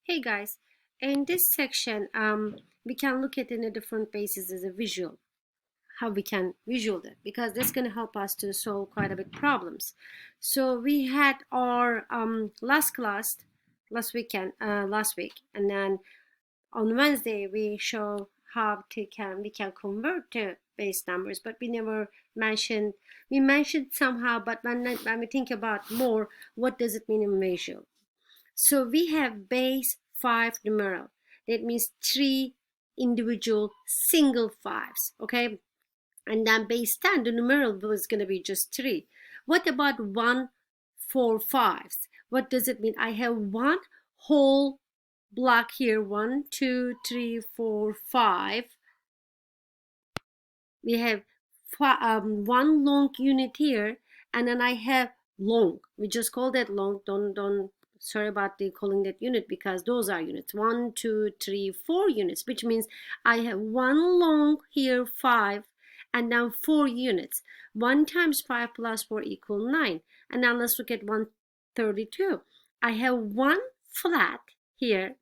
Hey guys, in this section, we can look at in a different basis as a visual, how we can visual that, because that's going to help us to solve quite a bit problems. So we had our last class last week, and then on Wednesday we show how we can convert to base numbers, but we mentioned somehow, but when we think about more, what does it mean in visual? So we have base 5 numeral. That means 3 individual single fives, okay? And then base 10, the numeral was going to be just 3. What about 1, 4, 5s? What does it mean? I have one whole block here, 1, 2, 3, 4, 5. We have one long unit here, and then I have long. We just call that long. Don't sorry about the calling that unit, because those are units. 1, 2, 3, 4 units, which means I have one long here, 5, and then 4 units. 1 times 5 plus 4 equal 9. And now let's look at 132. I have one flat here,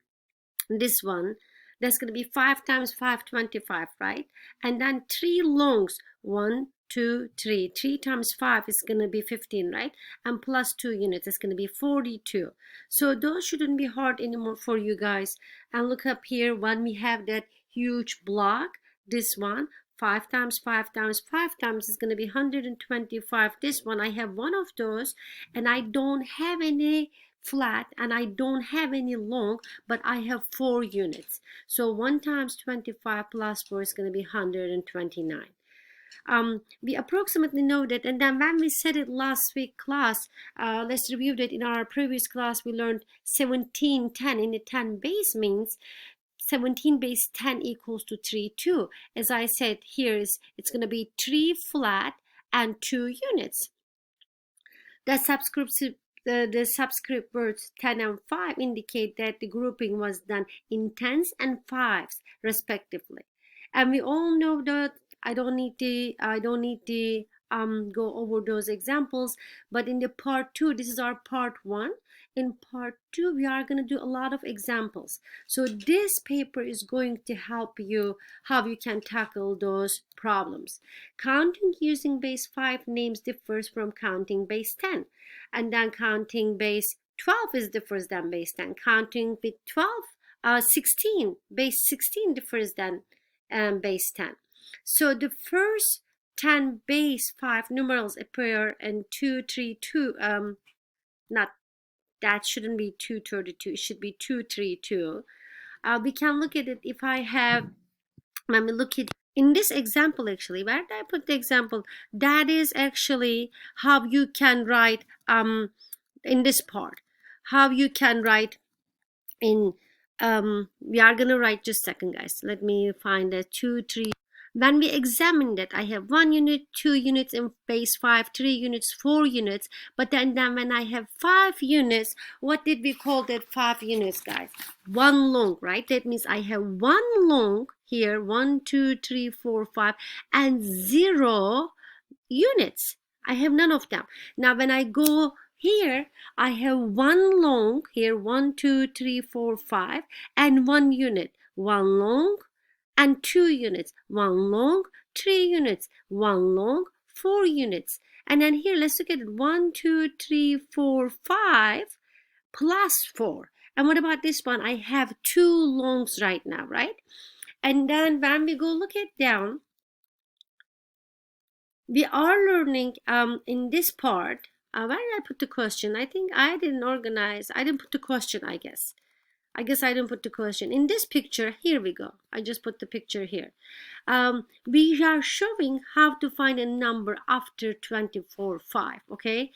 this one, that's going to be 5 times 5, 25, right? And then 3 longs, 1, 2, 3. 3 times 5 is going to be 15, right? And plus 2 units, it's going to be 42. So those shouldn't be hard anymore for you guys. And look up here, when we have that huge block, this one, 5 times 5 times 5 times is going to be 125. This one, I have one of those, and I don't have any flat, and I don't have any long, but I have 4 units. So 1 times 25 plus 4 is going to be 129. We approximately know that, and then when we said it last week class, let's review that. In our previous class we learned 1710 in the 10 base means 17 base 10 equals to 3, 2. As I said, here is it's going to be 3 flat and 2 units. The subscript words 10 and 5 indicate that the grouping was done in tens and fives respectively. And we all know that I don't need to go over those examples, but in the part 2, this is our part 1. In part 2, we are going to do a lot of examples. So this paper is going to help you how you can tackle those problems. Counting using base 5 names differs from counting base 10. And then counting base 12 is differs than base 10. Counting with 16, base 16 differs than base 10. So the first 10 base 5 numerals appear in 2, 3, 2. Not that shouldn't be 232. It should be 2, 3, 2. We can look at it if I have. Let me look at in this example. Actually, where did I put the example? That is actually how you can write in this part. How you can write in we are gonna write, just a second guys, let me find a 2, 3. When we examine that, I have 1 unit, 2 units in base 5, 3 units, 4 units, but then when I have 5 units, what did we call that 5 units, guys? One long, right? That means I have one long here, 1, 2, 3, 4, 5, and 0 units. I have none of them. Now when I go here, I have one long here, 1, 2, 3, 4, 5, and 1 unit. One long and 2 units. One long, 3 units. One long, 4 units. And then here, let's look at it. 1, 2, 3, 4, 5 plus 4. And what about this one? I have 2 longs right now, right? And then when we go look at down, we are learning in this part. Where did I put the question? I think I didn't organize. I didn't put the question, I guess. I didn't put the question. In this picture, here we go. I just put the picture here. We are showing how to find a number after 24, 5, okay?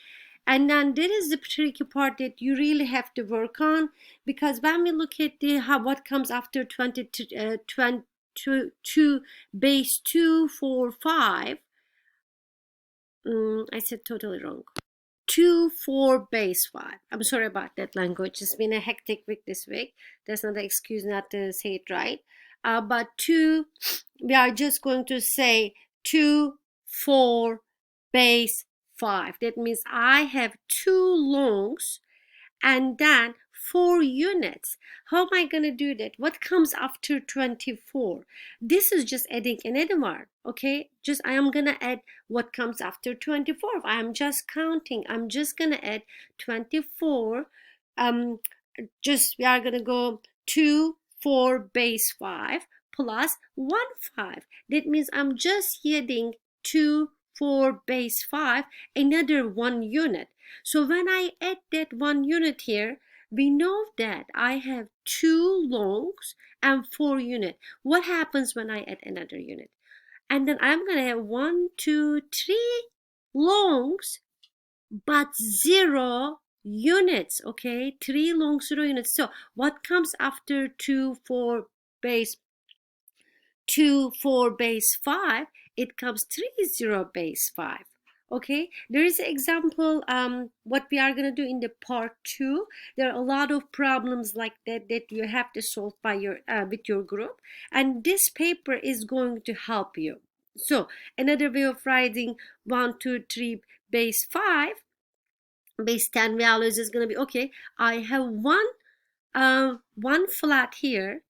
And then there is the tricky part that you really have to work on, because when we look at what comes after 22 base 2, 4, 5, I said totally wrong. 2, 4 base 5. I'm sorry about that language. It's been a hectic week this week. That's not an excuse not to say it right. But 2, we are just going to say 2, 4 base 5. That means I have 2 longs and then 4 units. How am I going to do that? What comes after 24? This is just adding another one. Okay, just I am going to add what comes after 24. I am just counting. I'm just going to add 24. Just we are going to go 2 4 base 5 plus 1 5. That means I'm just adding 2 4 base 5, another 1 unit. So when I add that 1 unit here, we know that I have 2 longs and 4 unit. What happens when I add another unit? And then I'm going to have 1 2 3 longs but 0 units. Okay, 3 long 0 units. So what comes after 2 4 base 2 4 base 5? It comes 3 0 base 5. Okay, there is an example what we are going to do in the part 2. There are a lot of problems like that you have to solve by your with your group, and this paper is going to help you. So another way of writing 1 2 3 base 5 base 10 values is going to be, okay, I have one flat here,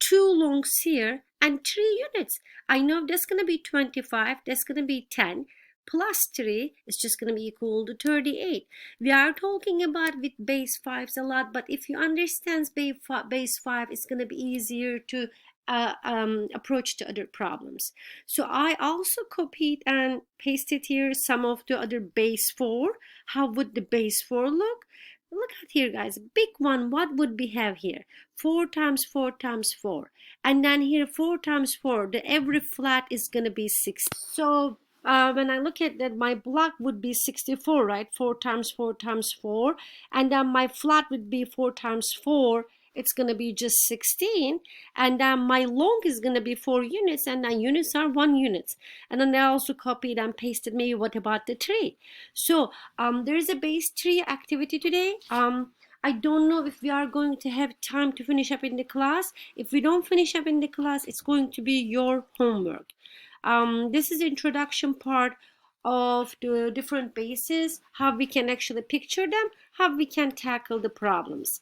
2 longs here, and 3 units. I know that's going to be 25, that's going to be 10 plus 3 is just going to be equal to 38. We are talking about with base 5s a lot, but if you understand base 5, it's going to be easier to approach to other problems. So I also copied and pasted here some of the other base 4. How would the base 4 look? Look at here, guys. Big one, what would we have here? 4 times 4 times 4. And then here 4 times 4, the every flat is going to be 6. So when I look at that, my block would be 64, right? 4 times 4 times 4. And then my flat would be 4 times 4. It's going to be just 16. And then my long is going to be 4 units. And then units are 1 unit. And then I also copied and pasted maybe what about the 3. So there is a base 3 activity today. I don't know if we are going to have time to finish up in the class. If we don't finish up in the class, it's going to be your homework. This is the introduction part of the different bases, how we can actually picture them, how we can tackle the problems.